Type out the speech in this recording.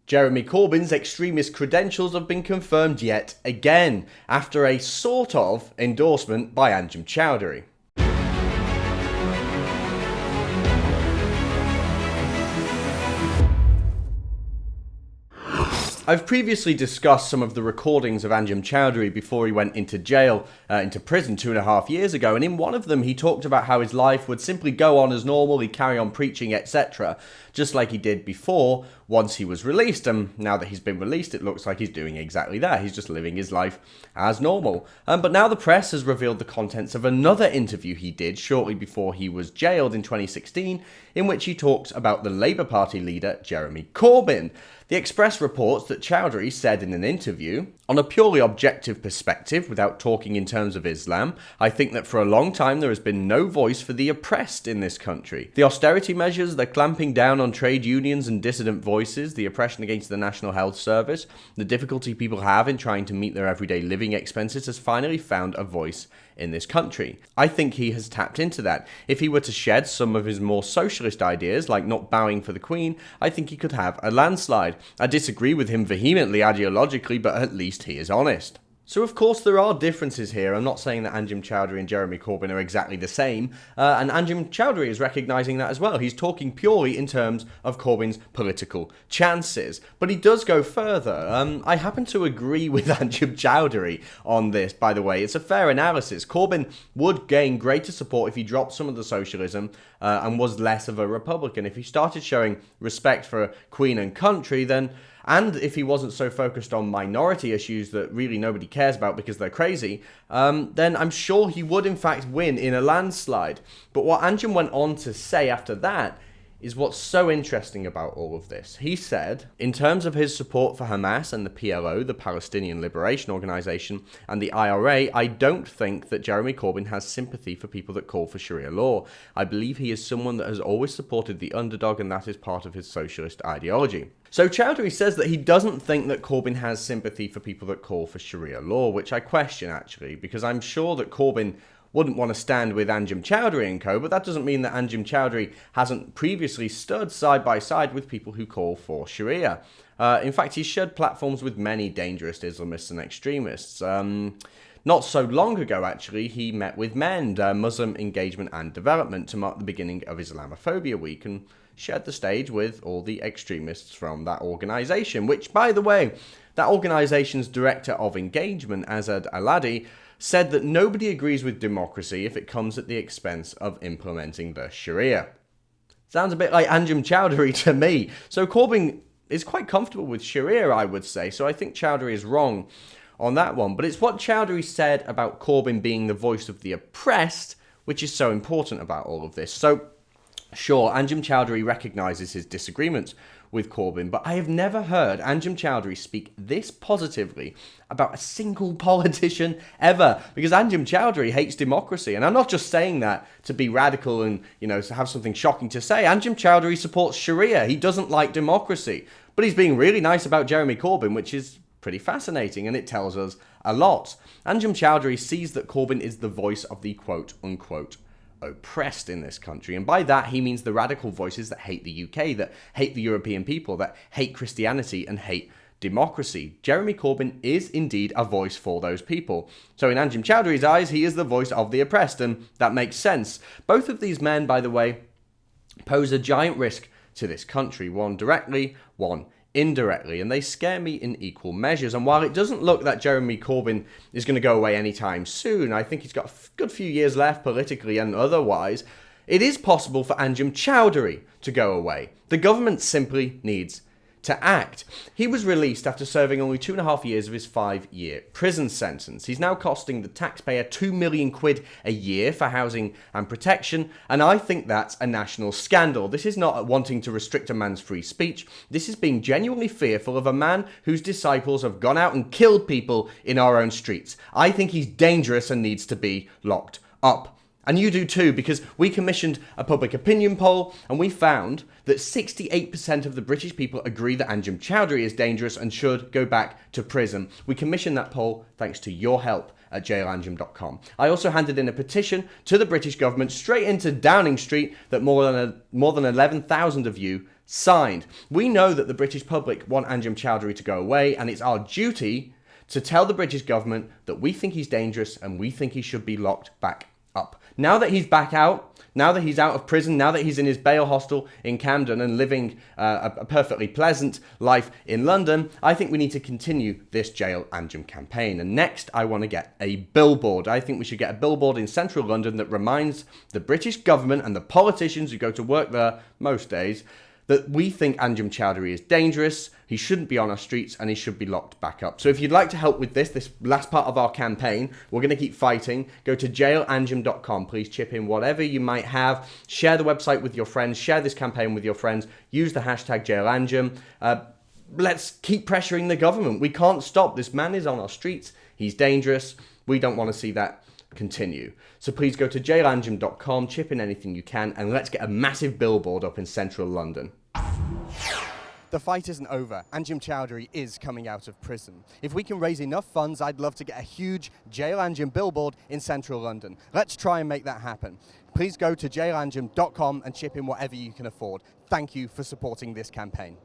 Jeremy Corbyn's extremist credentials have been confirmed yet again, after a sort of endorsement by Anjem Choudary. I've previously discussed some of the recordings of Anjem Choudary before he went into jail, into prison 2.5 years ago, and in one of them he talked about how his life would simply go on as normal, he'd carry on preaching, etc., just like he did before once he was released, and now that he's been released it looks like he's doing exactly that, he's just living his life as normal. But now the press has revealed the contents of another interview he did shortly before he was jailed in 2016, in which he talks about the Labour Party leader Jeremy Corbyn. The Express reports that Choudary said in an interview, "On a purely objective perspective, without talking in terms of Islam, I think that for a long time there has been no voice for the oppressed in this country. The austerity measures, the clamping down on trade unions and dissident voices, the oppression against the National Health Service, the difficulty people have in trying to meet their everyday living expenses has finally found a voice in this country. I think he has tapped into that. If he were to shed some of his more socialist ideas, like not bowing for the Queen, I think he could have a landslide. I disagree with him vehemently ideologically, but at least he is honest." So of course there are differences here. I'm not saying that Anjem Choudary and Jeremy Corbyn are exactly the same, and Anjem Choudary is recognising that as well. He's talking purely in terms of Corbyn's political chances, but he does go further. I happen to agree with Anjem Choudary on this, by the way. It's a fair analysis. Corbyn would gain greater support if he dropped some of the socialism and was less of a Republican. If he started showing respect for Queen and country, then, and if he wasn't so focused on minority issues that really nobody cares about because they're crazy, then I'm sure he would in fact win in a landslide. But what Anjem went on to say after that is what's so interesting about all of this. He said, in terms of his support for Hamas and the PLO, the Palestinian Liberation Organization, and the IRA, I don't think that Jeremy Corbyn has sympathy for people that call for Sharia law. I believe he is someone that has always supported the underdog, and that is part of his socialist ideology. So Choudary says that he doesn't think that Corbyn has sympathy for people that call for Sharia law, which I question actually, because I'm sure that Corbyn wouldn't want to stand with Anjem Choudary and co, but that doesn't mean that Anjem Choudary hasn't previously stood side by side with people who call for Sharia. In fact, he's shared platforms with many dangerous Islamists and extremists. Not so long ago, actually, he met with MEND, Muslim Engagement and Development, to mark the beginning of Islamophobia Week, and shared the stage with all the extremists from that organisation, which, by the way, that organisation's Director of Engagement, Azad Aladi, said that nobody agrees with democracy if it comes at the expense of implementing the Sharia. Sounds a bit like Anjem Choudary to me. So Corbyn is quite comfortable with Sharia, I would say, so I think Choudary is wrong on that one. But it's what Choudary said about Corbyn being the voice of the oppressed, which is so important about all of this. So, sure, Anjem Choudary recognises his disagreements with Corbyn, but I have never heard Anjem Choudary speak this positively about a single politician ever, because Anjem Choudary hates democracy, and I'm not just saying that to be radical and, to have something shocking to say. Anjem Choudary supports Sharia. He doesn't like democracy, but he's being really nice about Jeremy Corbyn, which is pretty fascinating, and it tells us a lot. Anjem Choudary sees that Corbyn is the voice of the quote-unquote oppressed in this country, and by that he means the radical voices that hate the UK, that hate the European people, that hate Christianity and hate democracy. Jeremy Corbyn is indeed a voice for those people. So in Anjem Chowdary's eyes, he is the voice of the oppressed, and that makes sense. Both of these men, by the way, pose a giant risk to this country, one directly, one indirectly, and they scare me in equal measures. And while it doesn't look that Jeremy Corbyn is going to go away anytime soon, I think he's got a good few years left politically and otherwise, it is possible for Anjem Choudary to go away. The government simply needs to act. He was released after serving only 2.5 years of his 5-year prison sentence. He's now costing the taxpayer £2 million a year for housing and protection, and I think that's a national scandal. This is not wanting to restrict a man's free speech. This is being genuinely fearful of a man whose disciples have gone out and killed people in our own streets. I think he's dangerous and needs to be locked up. And you do too, because we commissioned a public opinion poll and we found that 68% of the British people agree that Anjem Choudary is dangerous and should go back to prison. We commissioned that poll thanks to your help. at jailanjem.com. I also handed in a petition to the British government straight into Downing Street that more than 11,000 of you signed. We know that the British public want Anjem Choudary to go away, and it's our duty to tell the British government that we think he's dangerous and we think he should be locked back up. Now that he's back out, now that he's out of prison, now that he's in his bail hostel in Camden and living a perfectly pleasant life in London, I think we need to continue this Jail Anjem campaign. And next, I want to get a billboard. I think we should get a billboard in central London that reminds the British government and the politicians who go to work there most days that we think Anjem Choudary is dangerous, he shouldn't be on our streets, and he should be locked back up. So if you'd like to help with this last part of our campaign, we're going to keep fighting. Go to jailanjem.com. Please chip in whatever you might have. Share the website with your friends. Share this campaign with your friends. Use the hashtag jailanjem. Let's keep pressuring the government. We can't stop. This man is on our streets. He's dangerous. We don't want to see that continue. So please go to jailanjem.com, chip in anything you can, and let's get a massive billboard up in central London. The fight isn't over. Anjem Choudary is coming out of prison. If we can raise enough funds, I'd love to get a huge Jail Anjem billboard in central London. Let's try and make that happen. Please go to jailanjem.com and chip in whatever you can afford. Thank you for supporting this campaign.